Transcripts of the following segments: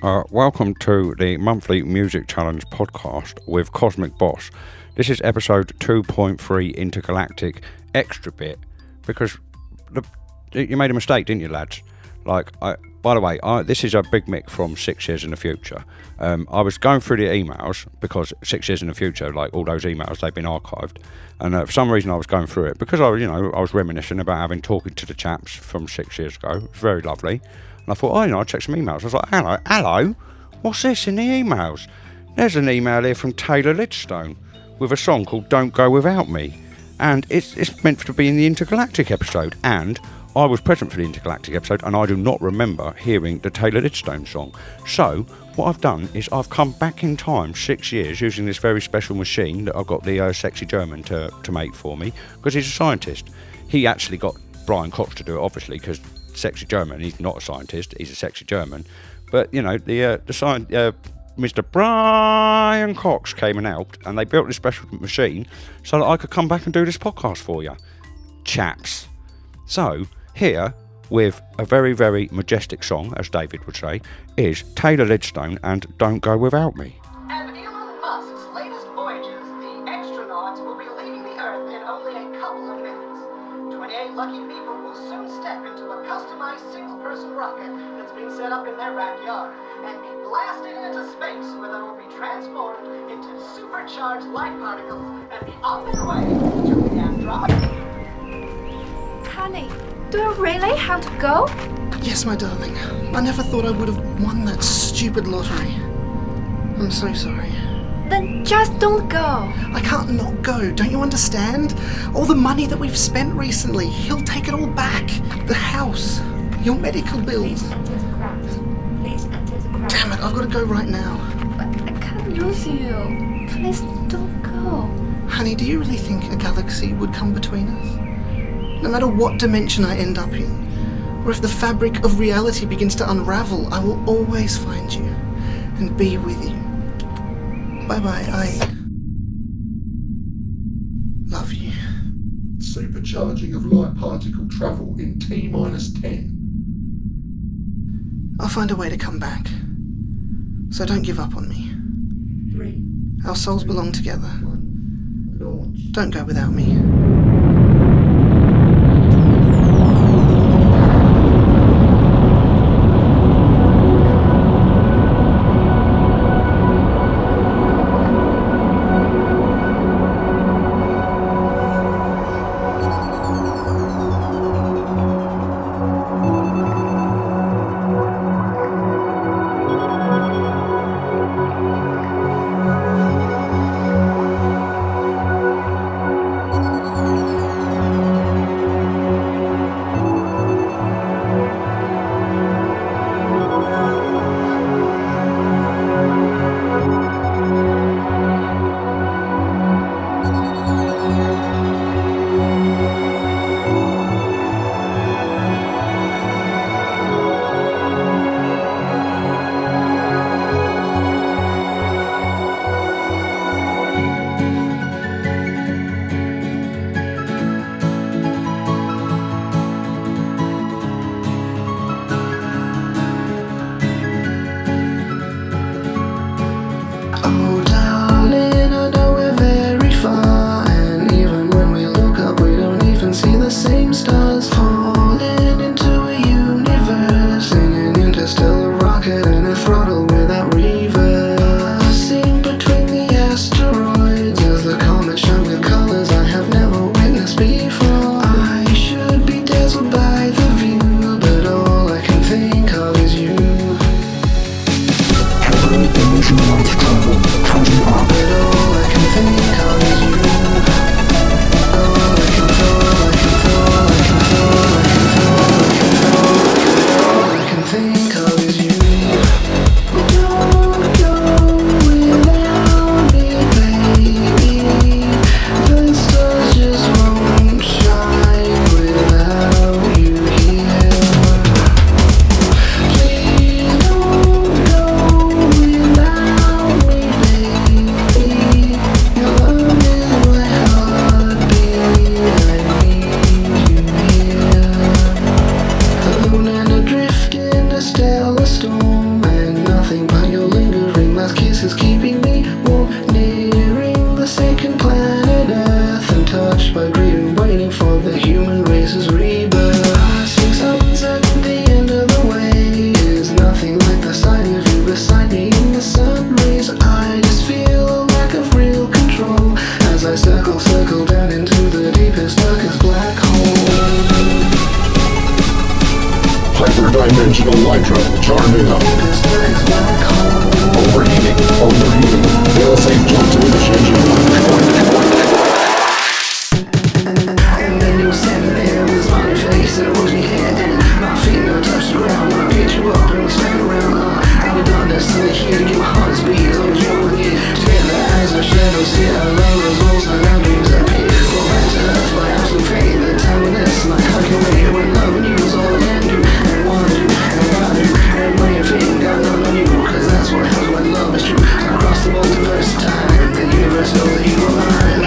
Welcome to the monthly music challenge podcast with Cosmic Bos. This is episode 2.3 Intergalactic Extra bit because you made a mistake, didn't you, lads? By the way, this is a big mic from 6 years in the future. I was going through the emails because 6 years in the future, like all those emails, they've been archived. And for some reason I was going through it because I was reminiscing about having talking to the chaps from 6 years ago. It was very lovely. And I thought, I'll check some emails. I was like, hello, what's this in the emails? There's an email here from Taylor Lidstone with a song called Don't Go Without Me. And it's meant to be in the Intergalactic episode. And I was present for the Intergalactic episode and I do not remember hearing the Taylor Lidstone song. So what I've done is I've come back in time 6 years using this very special machine that I've got the sexy German to make for me because he's a scientist. He actually got Brian Cox to do it, obviously, because sexy German, he's not a scientist, he's a sexy German. But, Mr. Brian Cox came and helped and they built this special machine so that I could come back and do this podcast for you. Chaps. So, here, with a very, very majestic song, as David would say, is Taylor Lidstone and Don't Go Without Me. And Elon Musk's latest voyages, the astronauts will be leaving the Earth in only a couple of minutes. 28 lucky people will soon step into a customized single-person rocket that's been set up in their backyard and be blasted into space where they will be transformed into supercharged light particles and be on their way to the Andromeda. Honey, do you really have to go? Yes, my darling. I never thought I would have won that stupid lottery. I'm so sorry. Then just don't go. I can't not go, don't you understand? All the money that we've spent recently, he'll take it all back. The house, your medical bills. Please enter the craft. Please enter the craft. Damn it, I've got to go right now. But I can't lose you. Please don't go. Honey, do you really think a galaxy would come between us? No matter what dimension I end up in, or if the fabric of reality begins to unravel, I will always find you and be with you. Bye-bye, I love you. Supercharging of light particle travel in T-10. I'll find a way to come back. So don't give up on me. 3. Our souls belong together. 1. Launch. Don't go without me. Hydro, charging up. Overheating. Fail-safe jump to initiation. And then you were standing there with a smiley face and a rosy head, and my feet never touched the ground when I picked you up and we spun around. Out of darkness, still here to get my heart beat as long as you're with me. Together, eyes are shadows, see our love is lost and our dreams appear. Go back to earth by absolute fate, the time when this, my calculator when loving you was all I can do, and wanna do, and gotta do, and money and fame got nothing on you, cause that's what happens when love is true. Across the multiverse of time, the universe knows that you are mine.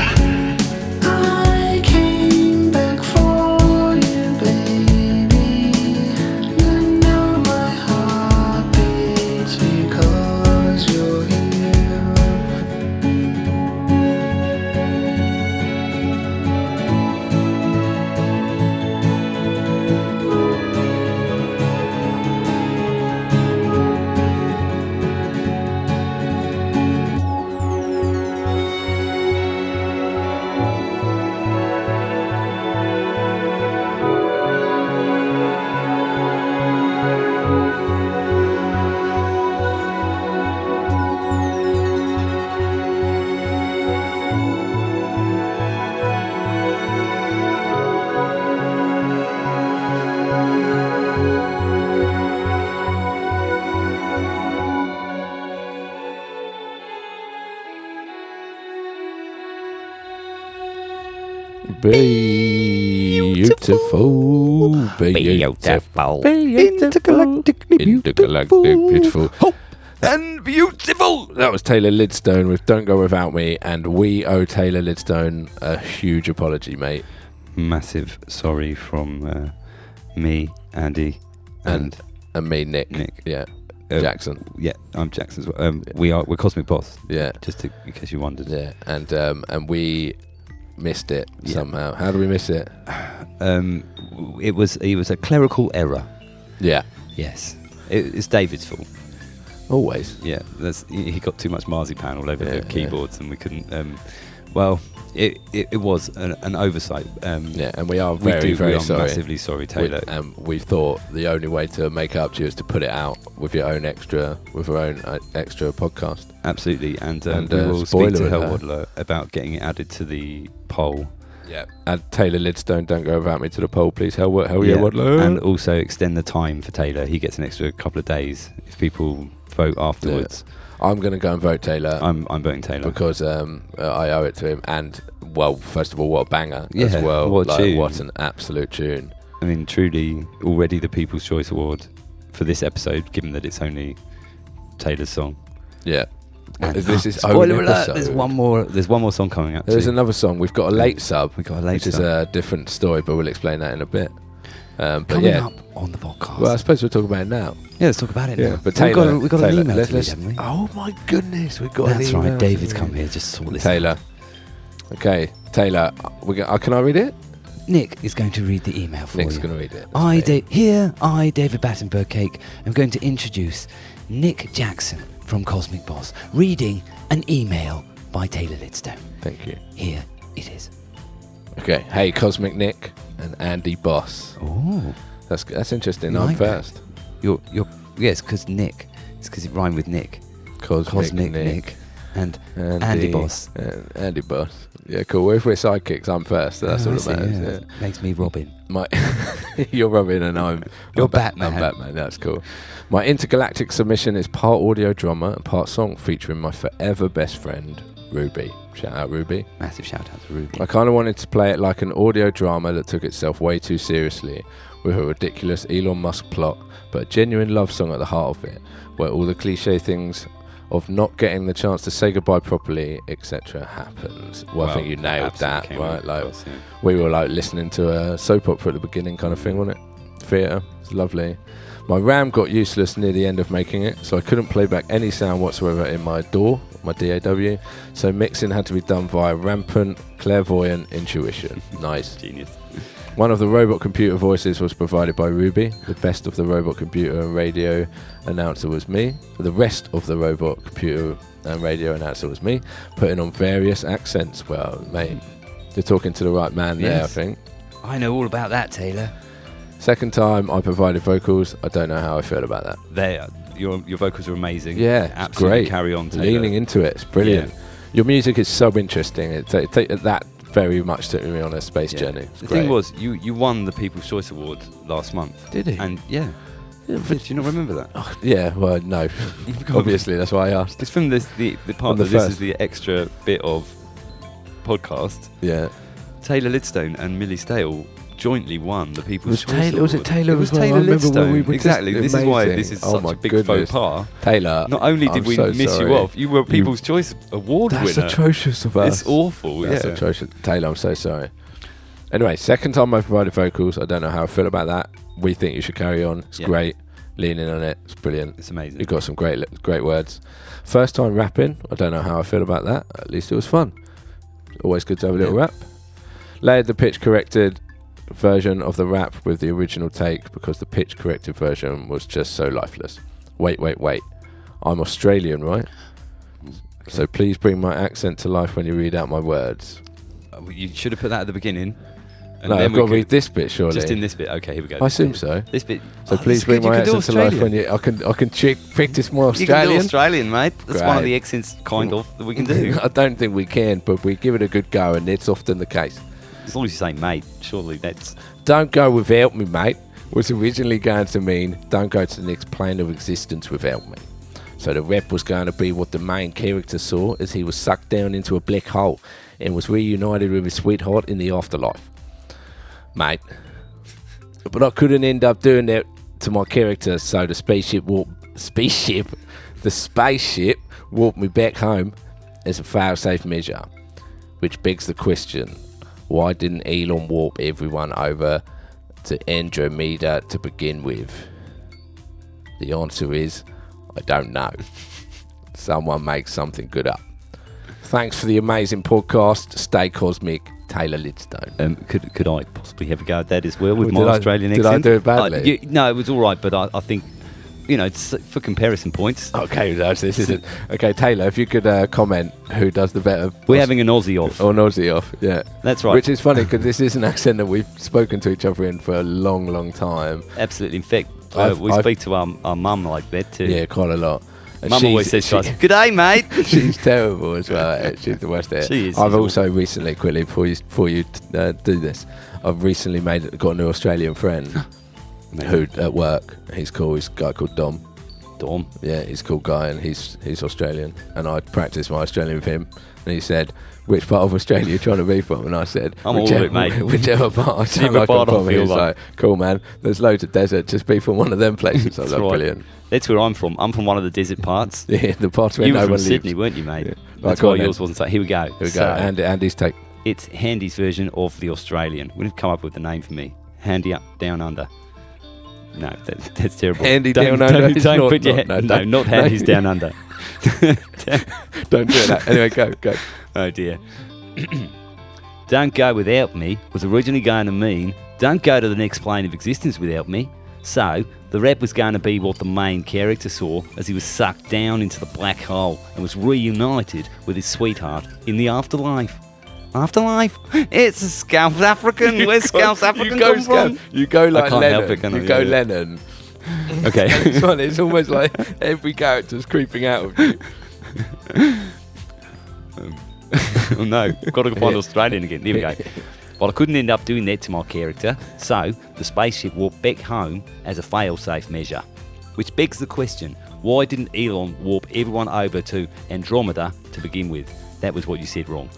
I came back for you, baby. And now my heart beats because you're here. Intergalactic beautiful. And beautiful. That was Taylor Lidstone with Don't Go Without Me, and we owe Taylor Lidstone a huge apology, mate. Massive sorry from me, Andy, and me, Nick. Yeah. Jackson. Yeah, I'm Jackson as well. We're Cosmic Bos. Yeah. Just in case you wondered. Yeah. And we missed it somehow. How do we miss it? It was a clerical error. Yeah. Yes. It's David's fault. Always. Yeah. He got too much marzipan all over the keyboards, and we couldn't. Well, it was an oversight. And we are very sorry. Massively sorry, Taylor. We thought the only way to make up to you is to put it out with our own extra podcast. Absolutely, and we will speak to Hellwaddler about getting it added to the poll. Yeah, add Taylor Lidstone, Don't Go Without Me to the poll, please. Hell yeah, Waddler. And also extend the time for Taylor. He gets an extra couple of days if people vote afterwards. Yeah. I'm going to go and vote Taylor. I'm voting Taylor because I owe it to him. And well, first of all, what a banger as well! What an absolute tune! I mean, truly, already the People's Choice Award for this episode, given that it's only Taylor's song. Yeah. And this is spoiler alert. There's one more song coming up. There's another song. We've got a late sub. Which is a different story, but we'll explain that in a bit. But coming up on the podcast. Well, I suppose we'll talk about it now. Yeah, let's talk about it now. But Taylor, we've got an email to read, haven't we? Oh my goodness, we've got an email. That's right. David's come here just to sort this Taylor. out. Okay, Taylor. Can I read it? Nick is going to read the email for Nick's you. going to read it. I, David Battenberg Cake, am going to introduce Nick Jackson from Cosmic Bos, reading an email by Taylor Lidstone. Thank you. Here it is. Okay. Hey, Cosmic Nick and Andy Boss. Oh, that's interesting. You I'm like first. You're yes, because Nick. It's because it rhymed with Nick. Cosmic Nick and Andy Boss. Andy Boss. Yeah, cool. If we're sidekicks, I'm first. So that's all that matters. Yeah. Makes me Robin. You're Robin and I'm Batman. I'm Batman. That's cool. My intergalactic submission is part audio drama and part song, featuring my forever best friend Ruby. Shout out Ruby. Massive shout out to Ruby. I kind of wanted to play it like an audio drama that took itself way too seriously, with a ridiculous Elon Musk plot, but a genuine love song at the heart of it, where all the cliche things of not getting the chance to say goodbye properly, etc. happens. Well, I think you nailed that, right? Like, course, yeah. We were like listening to a soap opera at the beginning, kind of thing, wasn't it? Theatre. It's lovely. My RAM got useless near the end of making it, so I couldn't play back any sound whatsoever in my DAW, my DAW. So mixing had to be done via rampant, clairvoyant intuition. Nice. Genius. One of the robot computer voices was provided by Ruby. The best of the robot computer and radio announcer was me. The rest of the robot computer and radio announcer was me, putting on various accents. Well, mate, you're talking to the right man there, I think. I know all about that, Taylor. Second time I provided vocals. I don't know how I feel about that. Your vocals are amazing. Yeah, absolutely. great. Carry on, Taylor. Leaning into it. It's brilliant. Yeah. Your music is so interesting. That very much took me on a space journey. It's the great. thing was, you won the People's Choice Award last month. Did he? And yeah. Do you not remember that? Oh, yeah, well, no. Obviously, that's why I asked. It's from the part that this is the extra bit of podcast. Yeah. Taylor Lidstone and Millie Stale jointly won the People's Choice Award. Was it Taylor? It was as well? Taylor I remember when we Lidstone. were Exactly. This is why this is such my a big goodness. faux pas. Taylor. Not only did I'm we so miss sorry. you off, you were People's Choice Award winner. That's atrocious of us. It's awful. That's atrocious. Taylor, I'm so sorry. Anyway, second time I provided vocals. I don't know how I feel about that. We think you should carry on. It's great. Leaning on it. It's brilliant. It's amazing. You've got some great words. First time rapping. I don't know how I feel about that. At least it was fun. Always good to have a little rap. Layered the pitch corrected version of the rap with the original take because the pitch corrected version was just so lifeless. Wait. I'm Australian, right? Okay. So please bring my accent to life when you read out my words. You should have put that at the beginning. And No, then I've got to read this bit, surely. Just in this bit. Okay, here we go. I assume so. This bit. So please bring my accent to life when you. I can practice more You can do Australian. Australian, mate. That's one of Great. the accents, kind of, that we can do. I don't think we can, but we give it a good go, and it's often the case. As long as you say mate, surely that's... Don't go without me, mate, was originally going to mean don't go to the next plane of existence without me. So the rep was going to be what the main character saw as he was sucked down into a black hole and was reunited with his sweetheart in the afterlife. Mate. But I couldn't end up doing that to my character, so the spaceship warped me back home as a fail-safe measure. Which begs the question, why didn't Elon warp everyone over to Andromeda to begin with? The answer is, I don't know. Someone make something good up. Thanks for the amazing podcast. Stay cosmic. Taylor Lidstone. Could I possibly have a go at that as well with Well, my Australian accent? Did I do it badly? No, it was all right, but I think, it's for comparison points. Okay, this isn't. Okay, Taylor, if you could comment who does the better. We're having an Aussie off. Or an Aussie off, yeah. That's right. Which is funny because this is an accent that we've spoken to each other in for a long, long time. Absolutely. In fact, we speak to our mum like that too. Yeah, quite a lot. And Mum always says to us, "Good day, mate." She's terrible as well. She's the worst at it. She is. I've also recently, quickly before you do this, I've recently got a new Australian friend who at work. He's cool. He's a guy called Dom. Dom. Yeah, he's a cool guy, and he's Australian. And I practiced my Australian with him, and he said, "Which part of Australia are you trying to be from?" And I said, "I'm all of it, mate. Whichever part I sound like I'm from." He was like, "Cool, man. There's loads of desert. Just be from one of them places." I was like, right. "Brilliant." That's where I'm from. I'm from one of the desert parts. Yeah, the parts where you were no from one Sydney, lives. weren't you, mate? Yeah. That's Right, why yours wasn't so. Here we go. Here we go. Andy's take. It's Handy's version of the Australian. We've come up with the name for me. Handy up, down under. No, that's terrible. Handy down under. Don't put your no, not Handy's down under. Don't do that. Anyway, go. Oh dear. Don't go without me was originally going to mean don't go to the next plane of existence without me. So the rap was going to be what the main character saw as he was sucked down into the black hole and was reunited with his sweetheart in the afterlife. Afterlife? It's a South African. Where's South African come from? You go like can't help Lennon. it, can I? You go Yeah. Lennon. Okay. It's almost like every character's creeping out of you. Oh no, I've got to find Australian again. Here we go. Well, I couldn't end up doing that to my character, so the spaceship warped back home as a fail-safe measure. Which begs the question, why didn't Elon warp everyone over to Andromeda to begin with? That was what you said wrong.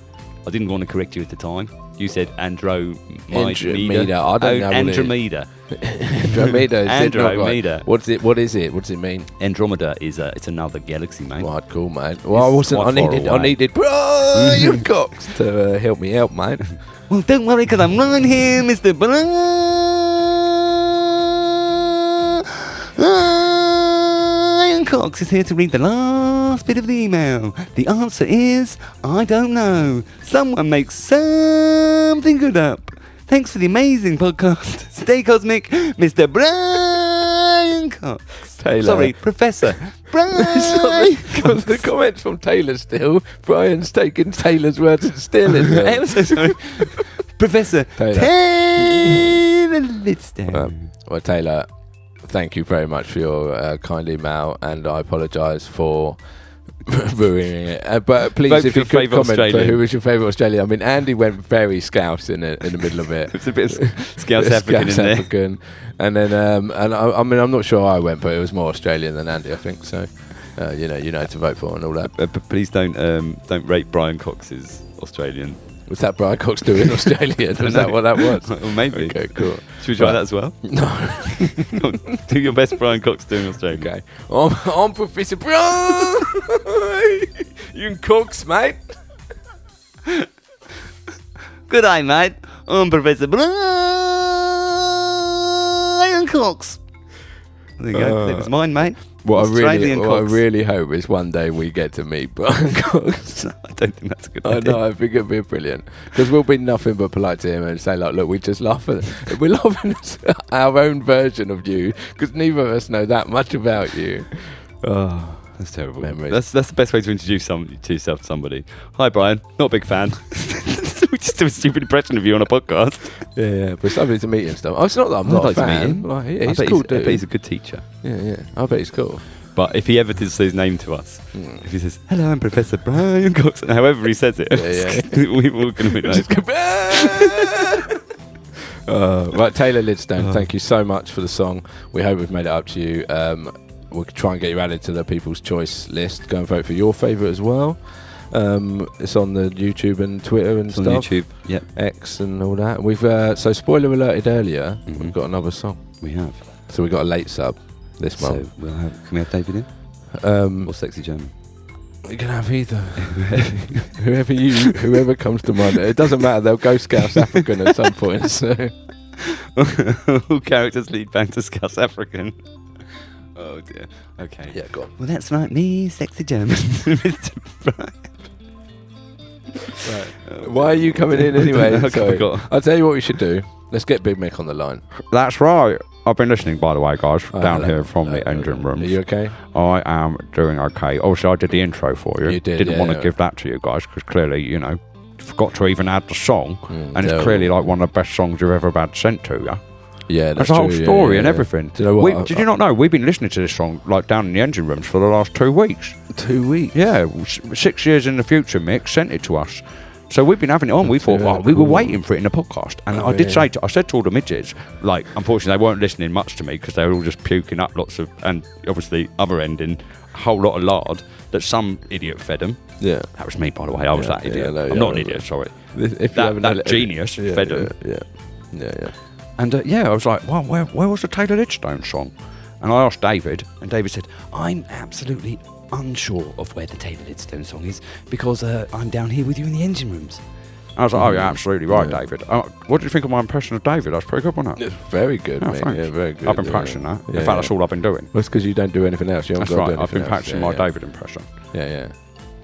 I didn't want to correct you at the time. You said Andromeda. I don't know Andromeda. Andromeda. Andromeda. Right. What is it? What does it mean? Andromeda is it's another galaxy, mate. Right, cool, mate. Well, I needed Brian Cox to help me out, mate. Well, don't worry, because I'm right here, Mr. Brian Cox is here to read the last bit of the email. The answer is, I don't know. Someone make something good up. Thanks for the amazing podcast. Stay cosmic, Mr. Brian Cox. Taylor. Sorry, Professor Brian Cox. The comments from Taylor still. Brian's taking Taylor's words and stealing them. I'm so sorry. Professor Taylor Lidstone. Well, Taylor, thank you very much for your kind email, and I apologise for ruining it. But please, Vote if for you could comment Australian. for who was your favourite Australian. I mean, Andy went very Scouse in the middle of it. It's a bit Scouse African in there. African. And then, and I mean, I'm not sure I went, but it was more Australian than Andy, I think. So, you know to vote for and all that. But please don't rate Brian Cox's Australian. Was that Brian Cox doing Australian? Was that what that was? Well, maybe. Okay, cool. Should we try that as well? No. Do your best Brian Cox doing Australian. Okay. I'm Professor Brian. You Cox, mate. Good day, mate. I'm Professor Brian Cox. There you go. That was mine, mate. What I Australian Cox. really hope is one day we get to meet Brian Cox. I don't think that's a good I idea. know, I think it'd be brilliant. Because we'll be nothing but polite to him and say, like, look, we just laugh at it. We're laughing at our own version of you because neither of us know that much about you. Oh, that's terrible. Memories. That's the best way to introduce yourself to somebody. Hi, Brian. Not a big fan. We just do a stupid impression of you on a podcast. Yeah, but it's lovely to meet him and stuff. Oh, it's not that I'm not I'd a like to meet fan. him. Like, yeah, I he's bet cool I dude. bet he's a good teacher. Yeah. I bet he's cool. But if he ever did say his name to us, if he says, hello, I'm Professor Brian Cox, however he says it, we're going to be like, Right, Taylor Lidstone, thank you so much for the song. We hope we've made it up to you. We'll try and get you added to the People's Choice list. Go and vote for your favourite as well. It's on the YouTube and Twitter and it's stuff. on YouTube, yep. X and all that. We've so spoiler alerted earlier. We've got another song. We have. So we got a late sub this month. So can we have David in? Or Sexy German? You can have either. whoever comes to mind. It doesn't matter. They'll go Scouse African at some point. So. All characters lead back to Scouse African. Oh dear. Okay. Yeah, go on. Well, that's like me, Sexy German. Mr. Brian. Right. Why are you coming in anyway? I Sorry. forgot. I'll tell you what we should do. Let's get Big Mick on the line. That's right. I've been listening, by the way, guys, down hello. here from the engine rooms. Are you okay? I am doing okay. Also, I did the intro for you. You did, Didn't yeah, want to yeah. give that to you guys because clearly, you forgot to even add the song, and it's clearly like one of the best songs you've ever had sent to you. Yeah, That's the whole true, story yeah, and yeah. everything. Do you know what? Did you not know? We've been listening to this song like down in the engine rooms for the last 2 weeks. 2 weeks? Yeah, 6 years in the future, Mick sent it to us. So we've been having it on. We thought, yeah, we were cool. waiting for it in the podcast. And Oh, I did yeah. say, I said to all the midgets, like, unfortunately, they weren't listening much to me because they were all just puking up lots of, and obviously, other ending, a whole lot of lard that some idiot fed them. Yeah. That was me, by the way. I was Yeah, that idiot. yeah, no, I'm yeah, not an I idiot, sorry. If you haven't That had it- genius fed them. Yeah. And I was like, well, where was the Taylor Lidstone song? And I asked David, and David said, I'm absolutely unsure of where the Taylor Lidstone song is because I'm down here with you in the engine rooms. I was like, oh, you're absolutely right, David. What do you think of my impression of David? That's pretty good, wasn't it? It's very good, Oh, mate. thanks. Yeah, very good. I've been yeah. practicing that. In Yeah, fact, that's all I've been doing. Well, it's because you don't do anything else. You haven't That's got to right. do I've been anything else. practicing my David impression. Yeah.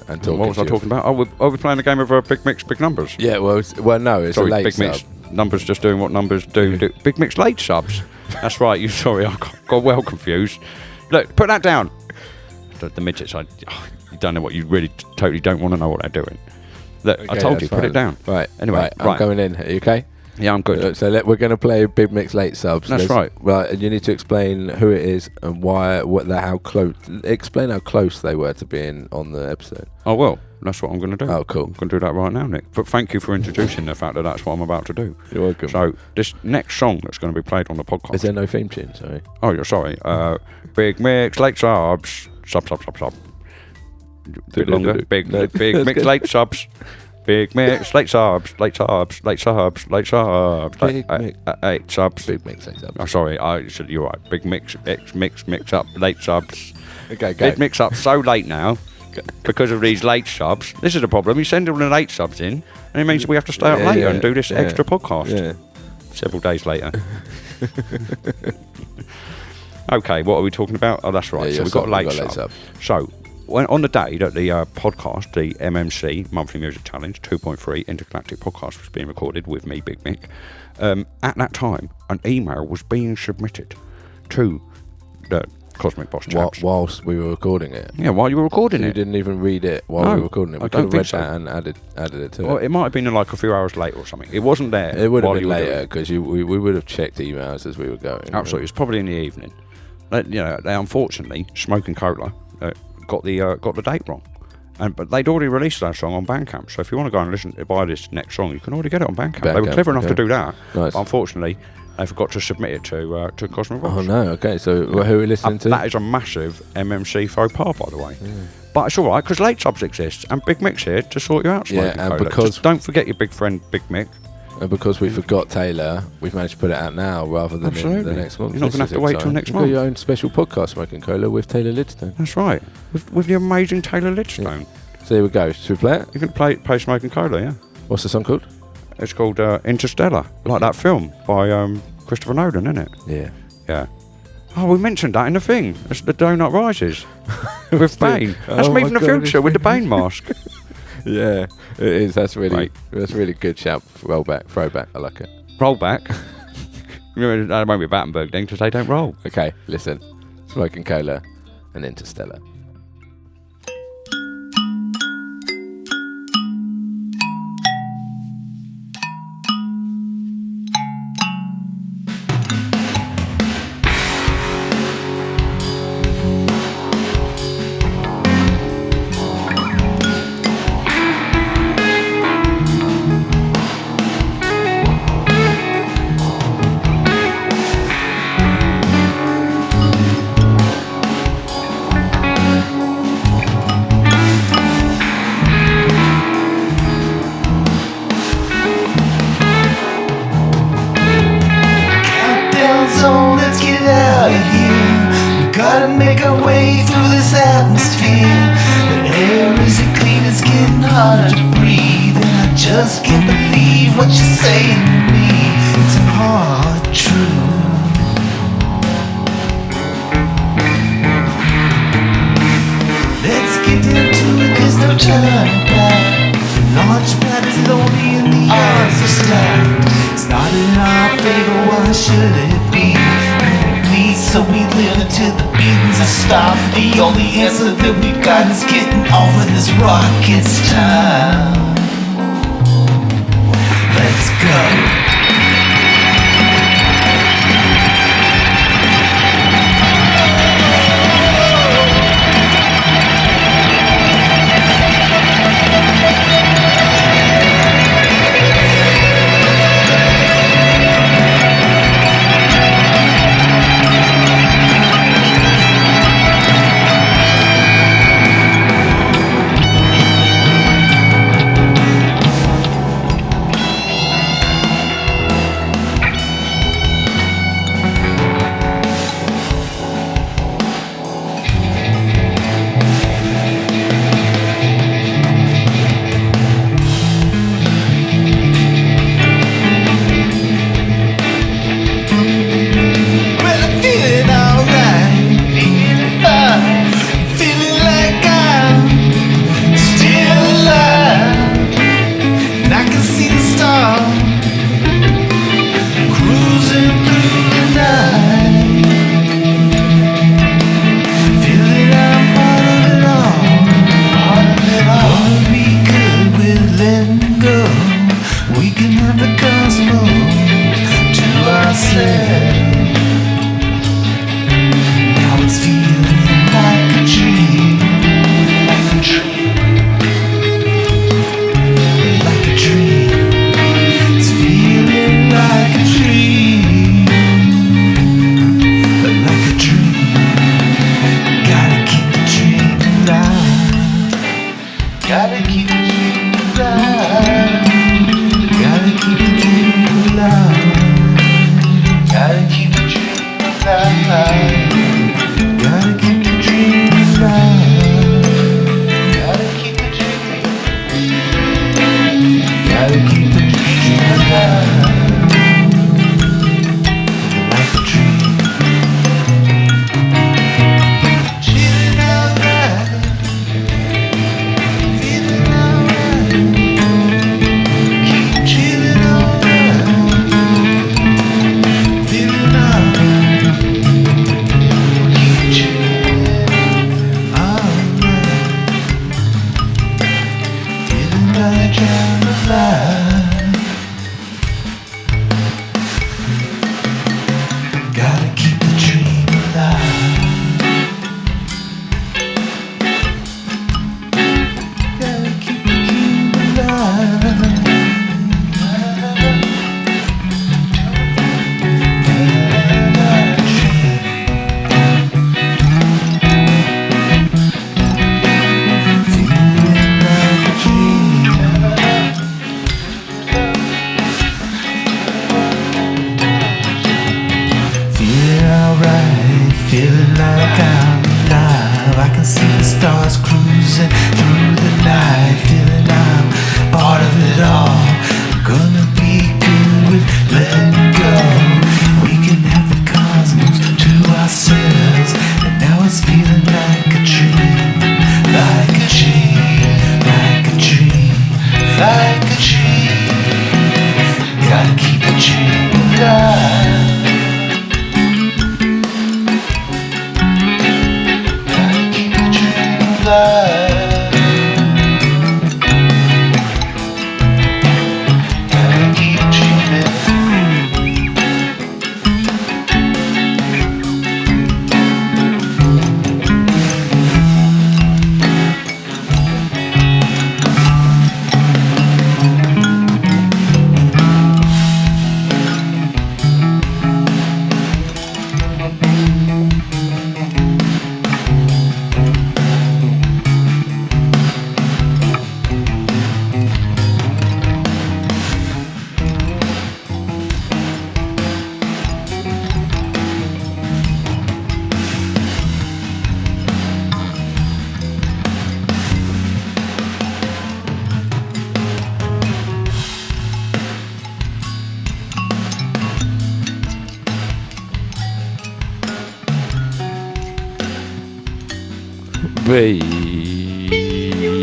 And What was I talking about? Oh, we're playing the game of Big Mix, Big Numbers. Yeah, well, no, it's Sorry, a late Big sub. Mix. Numbers just doing what numbers do. Big Mix late subs. That's right. I got well confused. Look, put that down. The midgets, you don't know what you really totally don't want to know what they're doing. Look, I Okay, told that's you, put fine. it down. Right. Anyway, I'm going in. Are you okay? Yeah, I'm good. So we're going to play Big Mix late subs. That's right. Right, and you need to explain who it is and why, how close. Explain how close they were to being on the episode. Oh, well, that's what I'm going to do. Oh, cool. I'm going to do that right now, Nick. But thank you for introducing the fact that that's what I'm about to do. You're welcome. So, this next song that's going to be played on the podcast. Is there no theme tune? Sorry. Oh, you're sorry. Big Mix late subs. Sub. Bit longer. Big Mix late subs. Big Mix late subs. Late subs. Big Mix. 8 subs. Big Mix late subs. Oh, sorry. You're right. Big Mix mix up late subs. Okay, go. Big Mix up so late now because of these late subs. This is a problem. You send all the late subs in, and it means we have to stay up later and do this extra podcast. Yeah. Several days later. Okay, what are we talking about? Oh, that's right. Yeah, So we've got a late sub. So, on the day that the podcast, the MMC, Monthly Music Challenge 2.3 Intergalactic Podcast was being recorded with me, Big Mick, at that time, an email was being submitted to the Cosmic Bos tabs. whilst we were recording it. Yeah, while you were recording You it. didn't even read it while we were recording it. I We don't could have think read so. that and added it to Well, it. it might have been like a few hours later or something. It wasn't there. It would have while been you were doing later it. because we would have checked emails as we were going. Absolutely, it was probably in the evening. They unfortunately, Smokin Cola got the date wrong, but they'd already released that song on Bandcamp. So if you want to go and listen to buy this next song, you can already get it on Bandcamp. They were clever enough to do that. Nice. But unfortunately, they forgot to submit it to Cosmic Bos. Oh no! Okay, so who are we listening to? That is a massive MMC faux pas, by the way. But it's all right because Late Subs exists and Big Mic's here to sort you out. Smokin and Cola. because- Just don't forget your big friend Big Mic. And because we forgot Taylor, we've managed to put it out now rather than in Absolutely. the next month. You're not going to have to wait till next You've month. got your own special podcast, Smokin Cola, with Taylor Lidstone. That's right, with the amazing Taylor Lidstone. So here we go. Should we play it? You can play Smokin Cola, yeah. What's the song called? It's called Interstella, like that film by Christopher Nolan, isn't it? Yeah. Yeah. Oh, we mentioned that in the thing. It's the Donut Rises with Bane. That's Oh me my from the God, future with the Bane mask. Yeah, it is. That's Right. really good shout. Rollback, throwback. I like it. Roll back. Remember, that won't be Battenberg then because they don't roll. Okay, listen. Smokin Cola and Interstellar. Countdown zone, let's get out of here. We gotta make our way through this atmosphere. The air isn't clean, it's getting harder to breathe. And I just can't believe what you're saying to me. It's a hard truth. Let's get down to it, there's no turning back. The launch pad is lonely and the odds are stacked. It's not in our favor, why should it be? We bleed so we live until the beatings are stopped. The only answer that we got is getting off of this rock. It's time. Let's go.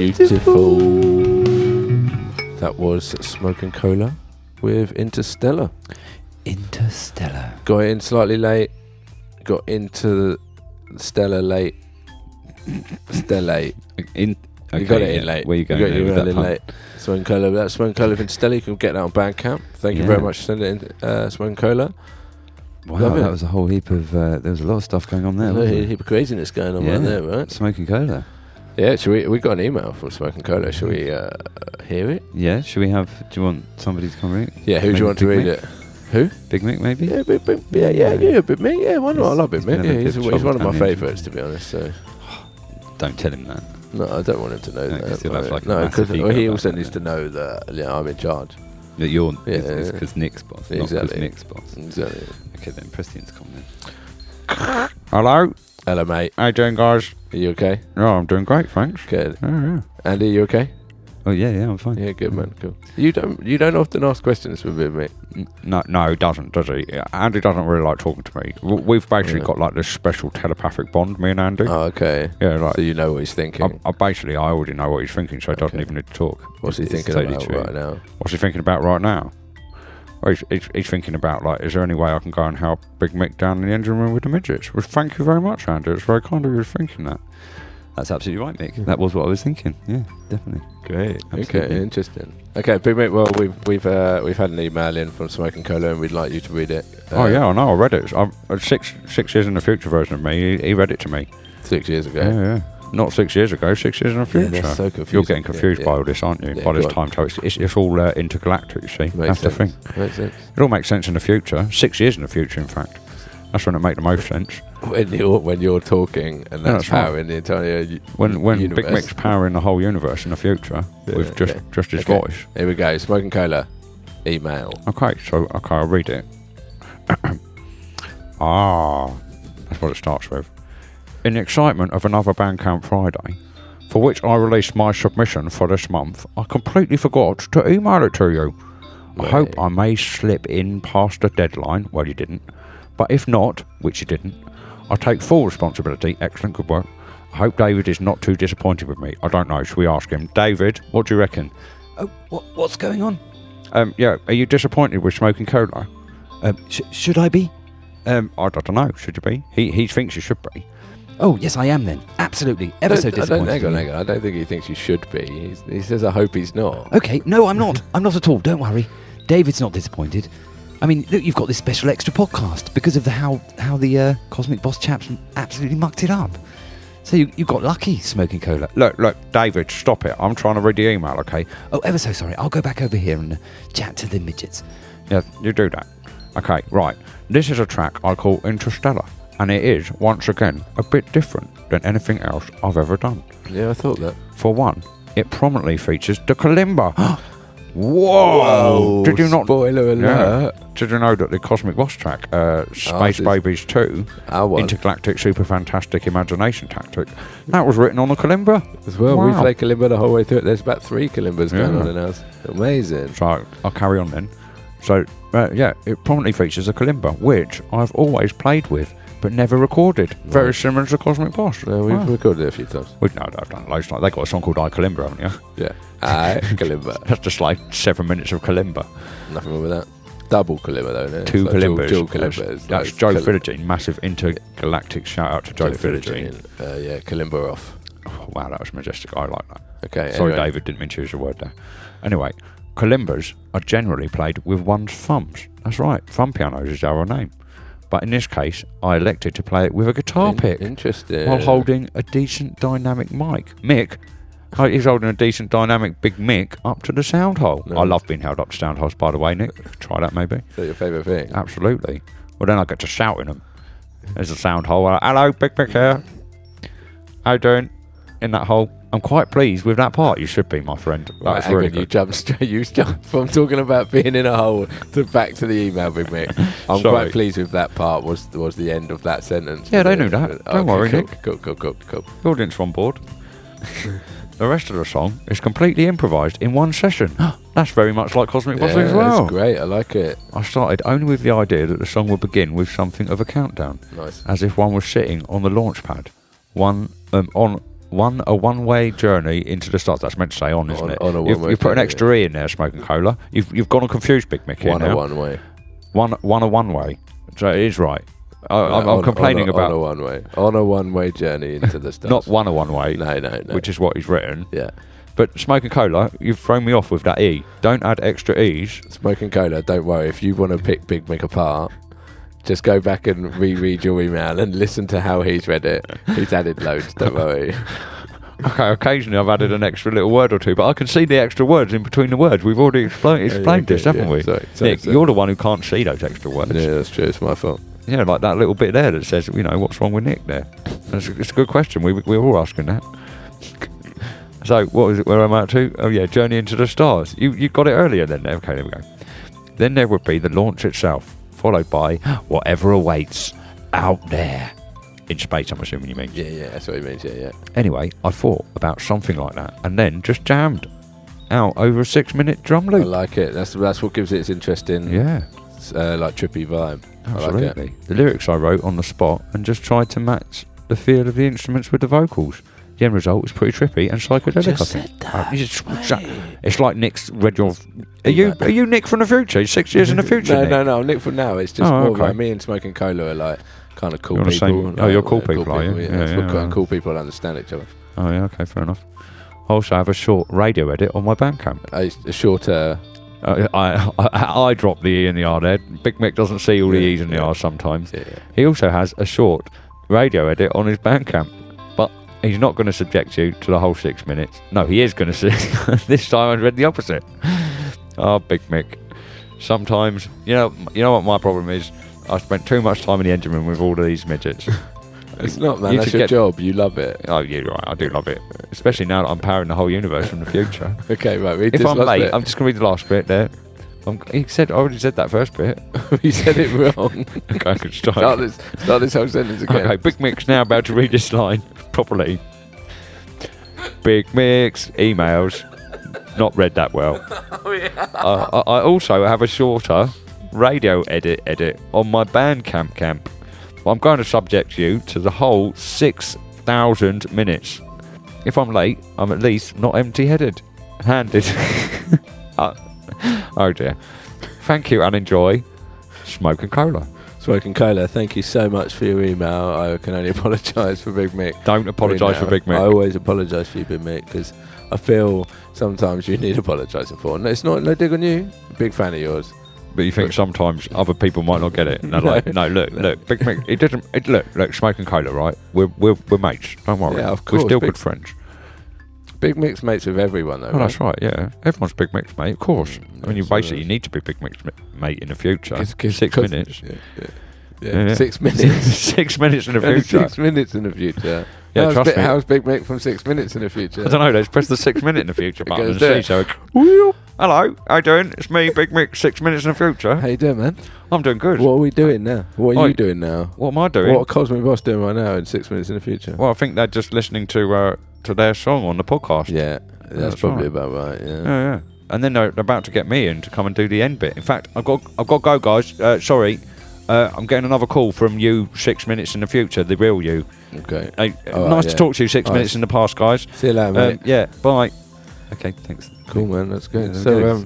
Beautiful. That was Smokin Cola with Interstella. Interstellar. Got in slightly late. Got into Stella late. Stellate. You You got it in late. Where you going? You got with your that in pun? late. Smokin Cola. That's Smokin Cola with Interstella. You can get that on Bandcamp. Thank you Yeah. very much for sending it in, Smokin Cola. Wow, Love it. that was a whole heap of. There was a lot of stuff going on there. There's a wasn't there? heap of craziness going on right there, right? Smokin Cola. Yeah, we got an email from Smokin Cola. Shall we hear it? Yeah, should we have? Do you want somebody to come read it? Yeah, who do Maybe you want to Big read Mick? it? Who? Big Mick, maybe? Yeah, Big Mick. Yeah, Big Mick. Yeah, why not? I love Big He's been Mick. in a Yeah, bit he's of one of trouble my down the favourites, to be honest. So Don't tell him that. no, I don't want him to know No, 'cause that. he'll have, like, a No, massive because ego he about also it. needs to know that I'm in charge. That you're. Yeah, It's yeah. because Nick's boss. Not Exactly. because Nick's boss. Exactly. Okay, then press the intercom then. Hello? Hello, mate. How you doing, guys? Are you okay? Oh, I'm doing great, thanks. Good. Yeah. Andy, you okay? Oh yeah, I'm fine. Yeah, good man. Cool. You don't often ask questions with Big Mick. No, he doesn't, does he? Andy doesn't really like talking to me. We've basically Yeah. got like this special telepathic bond, me and Andy. Oh, okay. Yeah, like So you know what he's thinking. I already know what he's thinking, so he doesn't Okay. even need to talk. What's he It's thinking totally about true. right now? What's he thinking about right now? Well, he's thinking about, like, is there any way I can go and help Big Mick down in the engine room with the midgets? Well, thank you very much, Andy. It's very kind of you thinking that. That's absolutely right, Mick. That was what I was thinking. Yeah, definitely. Great. Absolutely. Okay, interesting. Okay, Big Mick. Well, we've had an email in from Smokin Cola, and we'd like you to read it. Oh, yeah, I know. I read it. I'm 6 years in the future version of me. He read it to me. 6 years ago. Yeah. Not 6 years ago, 6 years in the future. that's so confusing. You're getting confused Yeah, by yeah. all this, aren't you? Yeah, by this go on. time, so it's all intergalactic, you see. Makes That's the sense. thing. Makes sense. It all makes sense in the future. 6 years in the future, in fact. That's when it makes the most sense. When you're talking, and Yeah, that's that's right. powering the entire When universe. Big Mick's powering the whole universe in the future Yeah, with okay. just his Okay. voice. Here we go. Smokin Cola. Email. Okay, I'll read it. That's what it starts with. In the excitement of another Bandcamp Friday, for which I released my submission for this month, I completely forgot to email it to you. I hope I may slip in past the deadline. Well, you didn't. But if not, which you didn't, I take full responsibility. Excellent, good work. I hope David is not too disappointed with me. I don't know. Should we ask him? David, what do you reckon? Oh, what's going on? Yeah, are you disappointed with Smokin Cola? Should I be? I don't know. Should you be? He thinks you should be. Oh, yes, I am then. Absolutely. Ever so disappointed. Hang on. I don't think he thinks you should be. He says, I hope he's not. Okay, no, I'm not. I'm not at all. Don't worry. David's not disappointed. I mean, look, you've got this special extra podcast because of how the Cosmic Bos chaps absolutely mucked it up. So you got lucky, Smokin Cola. Look, David, stop it. I'm trying to read the email, okay? Oh, ever so sorry. I'll go back over here and chat to the midgets. Yeah, you do that. Okay, right. This is a track I call Interstella, and it is, once again, a bit different than anything else I've ever done. Yeah, I thought that. For one, it prominently features the kalimba. Whoa! Did you not? Spoiler alert. Yeah. Did you know that the Cosmic Bos track, Space this- Babies 2, Our one. Intergalactic Super Fantastic Imagination Tactic, that was written on the kalimba? As well, we Wow. play kalimba the whole way through it. There's about 3 kalimbas going Yeah. on in ours. Amazing. So I'll carry on then. So, yeah, it prominently features a kalimba, which I've always played with, but never recorded. Very similar to Cosmic Bos. Well, we've Wow. recorded it a few times. I've done loads. Like, they got a song called I Kalimba, haven't you? Yeah. Aye, kalimba. That's just like 7 minutes of kalimba. Nothing wrong with that. Double kalimba though, isn't it? 2 It's like kalimbas. Dual kalimbas. That's like Joe kal- Philogene. Massive intergalactic shout out to Joe Philogene. Yeah, kalimba off. Oh, wow, that was majestic. I like that. Okay. Sorry, anyway. David, didn't mean to use a word there. Anyway, kalimbas are generally played with one's thumbs. That's right, thumb pianos is our name. But in this case, I elected to play it with a guitar pick Interesting. while holding a decent dynamic mic. Mick, he's holding a decent dynamic big mic up to the sound hole. No. I love being held up to sound holes, by the way, Nick. Try that maybe. Is that your favourite thing? Absolutely. Well, then I get to shout in them. There's a sound hole. Hello, Big Mick here. How you doing? In that hole. I'm quite pleased with that part. You should be, my friend. That Right, was hang really on, you good. jumped straight. You jumped from talking about being in a hole to back to the email with me. I'm Sorry. quite pleased with that part. Was the end of that sentence? Yeah, they knew that. Don't worry, cool, Nick. Cool. The audience are on board. The rest of the song is completely improvised in one session. That's very much like Cosmic Bos as well. That's great. I like it. I started only with the idea that the song would begin with something of a countdown, Nice. as if one was sitting on the launch pad, on a one-way journey into the stars. That's meant to say on, isn't it? On a You've one-way put an journey, extra E in there, Smokin Cola. You've gone and confused Big Mick here now. One way. One a one-way. So it is right. I'm complaining about... On a one-way journey into the stars. Not one a one-way. No. Which is what he's written. Yeah. But Smokin Cola, you've thrown me off with that E. Don't add extra E's. Smokin Cola, don't worry. If you want to pick Big Mick apart, just go back and reread your email and listen to how he's read it. He's added loads, don't worry. Okay, occasionally I've added an extra little word or two, but I can see the extra words in between the words. We've already explained this, haven't we? Sorry, Nick, you're the one who can't see those extra words. Yeah, that's true. It's my fault. Yeah, like that little bit there that says, what's wrong with Nick there? It's a good question. We're all asking that. So, what was it? Where am I at to? Oh, yeah, Journey into the Stars. You got it earlier then. Okay, there we go. Then there would be the launch itself, followed by whatever awaits out there. In space, I'm assuming you mean. Yeah, that's what he means, yeah. Anyway, I thought about something like that, and then just jammed out over a 6-minute drum loop. I like it. That's what gives it its interesting, like trippy vibe. Absolutely. I like it. The lyrics I wrote on the spot and just tried to match the feel of the instruments with the vocals. The end result was pretty trippy and psychedelic. Just said that. It's like Nick's read your. Are you Nick from the future? He's 6 years in the future. No, I'm Nick from now. It's just more like me and Smokin Cola are like kind of cool people. You're cool people, are you? Yeah. Cool people understand each other. Oh yeah, okay, fair enough. I also have a short radio edit on my Bandcamp. A shorter. I drop the E and the R there. Big Mick doesn't see all the E's and the R's sometimes. Yeah. He also has a short radio edit on his Bandcamp, but he's not going to subject you to the whole 6 minutes. No, he is going to. This time I read the opposite. Oh, Big Mick. Sometimes, you know what my problem is? I spent too much time in the engine room with all of these midgets. It's not, man. That's your job. You love it. Oh, you're right. I do love it. Especially now that I'm powering the whole universe from the future. Okay, right. If I'm late, I'm just going to read the last bit there. I already said that first bit. You said it wrong. Okay, I could start this whole sentence again. Okay, Big Mick's now about to read this line properly. Big Mick's emails. Not read that well. Oh, yeah. I also have a shorter radio edit on my Bandcamp. I'm going to subject you to the whole 6,000 minutes. If I'm late, I'm at least not empty-handed. Oh dear. Thank you and enjoy Smokin Cola. Smokin Cola, thank you so much for your email. I can only apologise for Big Mick. Don't apologise for Big Mick. I always apologise for you, Big Mick, because I feel sometimes you need apologising for. No, it's not no dig on you. Big fan of yours. But you think sometimes other people might not get it. And they're like, no, look, Big Mick, it doesn't. Look, Smokin Cola, right? We're mates. Don't worry. Yeah, of course. We're still good friends. Big Mick's mates with everyone, though. Oh, right? That's right. Yeah, everyone's Big Mick's mate, of course. I mean, you need to be Big Mick's mate in the future. 6 minutes. Yeah. 6 minutes. 6 minutes in the future. 6 minutes in the future. Yeah, trust me. How's Big Mick from 6 minutes in the future? I don't know. Let's press the 6 minute in the future button and see. So, Whoop. Hello, how you doing? It's me, Big Mick. 6 minutes in the future. How you doing, man? I'm doing good. What are we doing now? What are you doing now? What am I doing? What are Cosmic Bos doing right now in 6 minutes in the future? Well, I think they're just listening to their song on the podcast. Yeah, that's probably about right. Yeah. And then they're about to get me in to come and do the end bit. In fact, I've got to go, guys. Sorry. I'm getting another call from you 6 minutes in the future, the real you. Okay. Nice to talk to you 6 minutes in the past, guys. See you later, mate. Yeah, bye. Okay, thanks. Cool, man. That's good. So,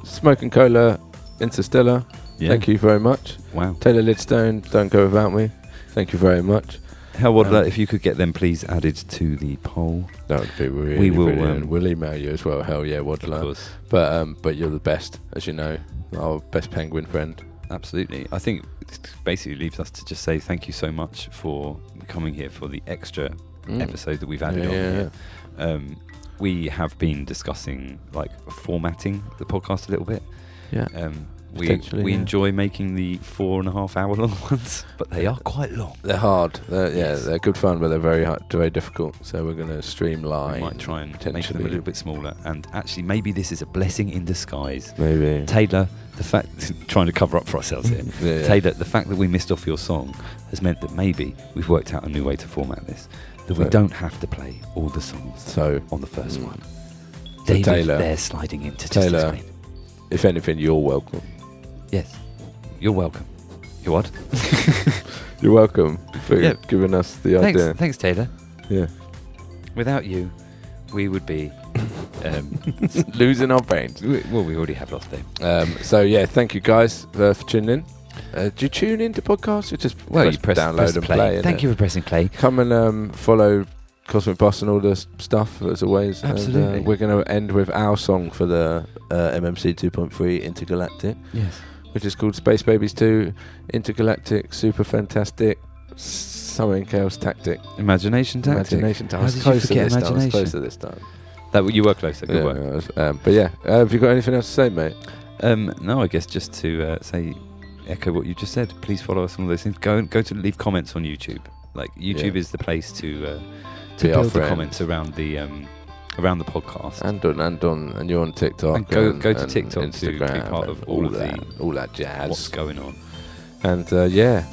Smokin Cola, Interstella, thank you very much. Wow. Taylor Lidstone, Don't Go Without Me. Thank you very much. Hell, Waddler, if you could get them, please, added to the poll. That would be really brilliant. We'll email you as well. Hell yeah, Waddler. Of course. But you're the best, as you know. Our best penguin friend. Absolutely. I think it basically leaves us to just say thank you so much for coming here for the extra episode that we've added on here. We have been discussing formatting the podcast a little bit. Yeah. We enjoy making the 4.5 hour long ones, but they are quite long. They're hard. They're good fun, but they're very hard, very difficult. So we're going to streamline. We might try and make them a little bit smaller. And actually, maybe this is a blessing in disguise. Maybe. Taylor, the fact trying to cover up for ourselves here. Taylor, the fact that we missed off your song has meant that maybe we've worked out a new way to format this. That we don't have to play all the songs on the first one. David, Taylor, they're sliding in to Taylor, just explain. If anything, you're welcome. Yes, you're welcome. You what? You're welcome for giving us the idea. Thanks, Taylor. Yeah. Without you, we would be losing our brains. we already have lost them. So yeah, thank you guys for tuning in. Do you tune into podcasts? You just You press download and play. Thank you for pressing play. Come and follow Cosmic Bos and all the stuff as always. Absolutely. And, we're going to end with our song for the MMC 2.3 Intergalactic, Yes. which is called Space Babies 2 Intergalactic Super Fantastic something else tactic. Imagination tactic. Imagination tactic. How I was did you closer forget this time. I was imagination? closer this time. You were closer. Good Yeah, work. I was, but yeah, have you got anything else to say, mate? No, I guess just to echo what you just said. Please follow us on all those things. Go to leave comments on YouTube. Like YouTube is the place to Be our build the friend. comments around the podcast. And you're on TikTok. And go to and TikTok Instagram, to be part of and all of all that jazz. what's going on. And Yeah.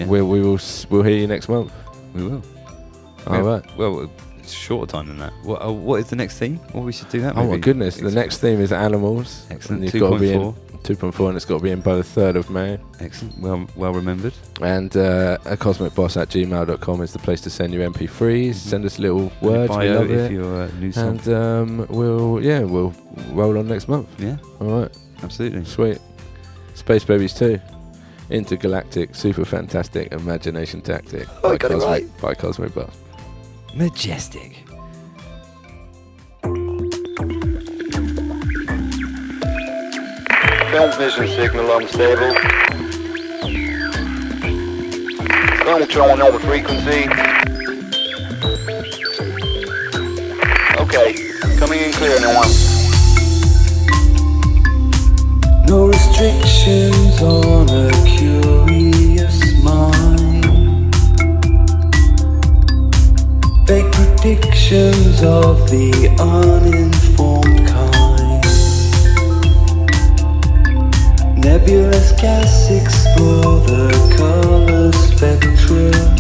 we'll hear you next month. We will. All right. Well, it's a shorter time than that. What is the next theme? Well, we should do that. Oh my maybe. goodness! The next theme is animals. Excellent. And you've got to be in 2.4. 2.4, and it's got to be in by the 3rd of May. Excellent. Well remembered. And cosmicbos@gmail.com is the place to send your MP3s. Send us little words. We Bio love if it. you're new song. And we'll roll on next month. Yeah, All right. absolutely. Sweet. Space Babies 2. Intergalactic, super fantastic, imagination tactic. I got it right. By Cosmic Bos. Majestic. Film vision signal unstable. Film showing over frequency. Okay, coming in clear now. No restrictions on a curious mind. Vague predictions of the uninformed kind. Nebulous gas explore the color spectrum.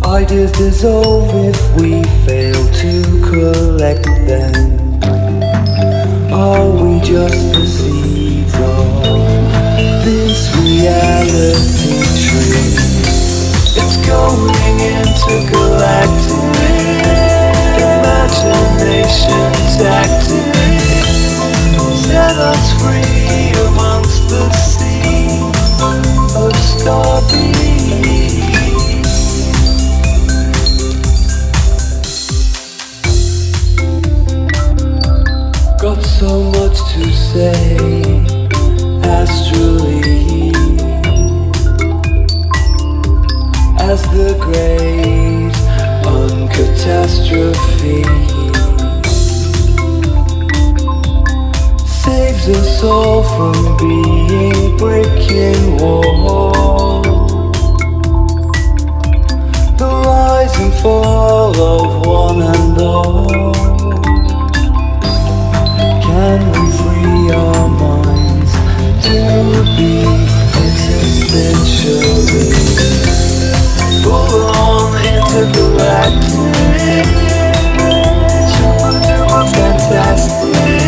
Ideas dissolve if we fail to collect them. Are we just deceived of this reality tree? It's going intergalactic, imagination tactic. Set us free amongst the sea of star beams. Got so much to say, astrally, as the great uncatastrophe saves us all from being brick in wall. The rise and fall of one and all. Can we free our minds to be existentially full on intergalactic, super fantastic,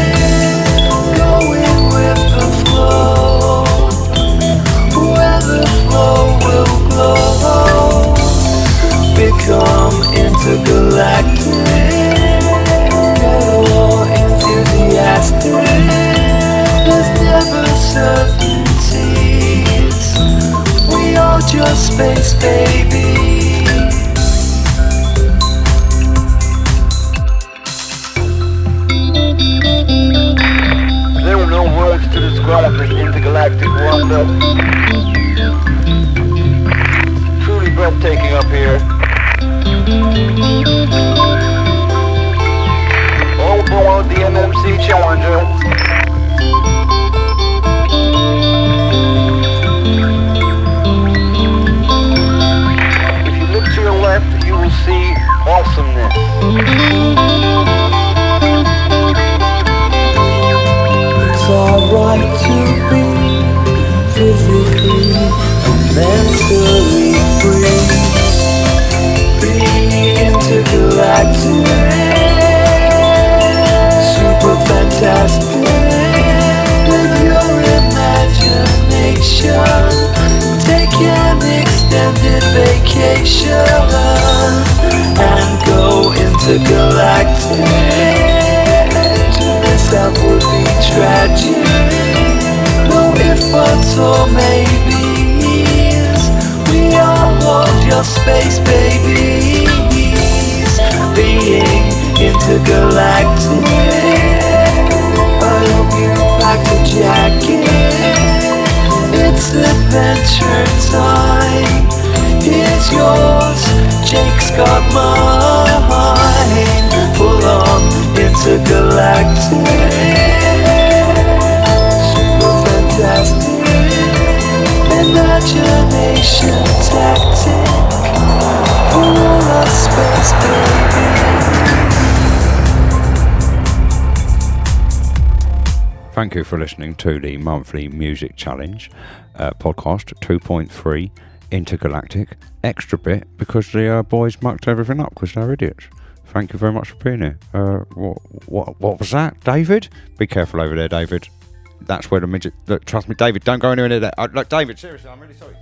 going with the flow, where the flow will glow, become intergalactic. There's never certainties. We are just space babies. There were no words to describe this intergalactic wonder. Truly breathtaking up here. All aboard the MMC Challenger. If you look to your left, you will see awesomeness. It's our right to be physically and mentally free. Be intergalactic, super fantastic. With your imagination, take an extended vacation. tragic. No if, buts, or maybes. We all want your space babies. Being intergalactic. I hope you packed a jacket. It's adventure time. Here's yours, Jake's got mine. Full on intergalactic. Super fantastic. Imagination tactic. For all our space babies. Thank you for listening to the monthly music challenge podcast 2.3 Intergalactic Extra bit, because the boys mucked everything up because they're idiots. Thank you very much for being here. What was that, David? Be careful over there, David. That's where the midget. Look, trust me, David. Don't go anywhere near that. Look, David. Seriously, I'm really sorry.